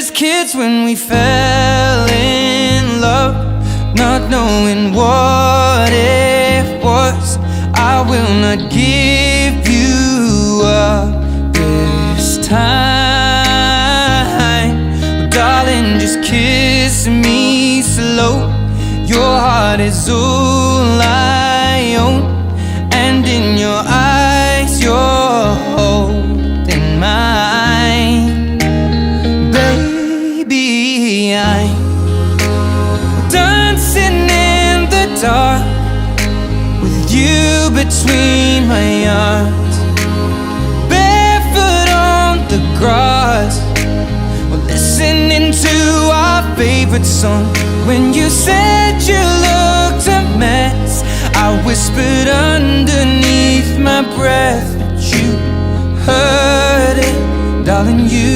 just kids when we fell in love, not knowing what it was. I will not give you up this time. Oh, darling, just kiss me slow. Your heart is all I own, and in your eyes you're holding mine. Baby, I'm dancing in the dark with you between my arms, barefoot on the grass, we're listening to our favorite song. When you said you looked a mess, I whispered underneath my breath, but you heard it, darling. You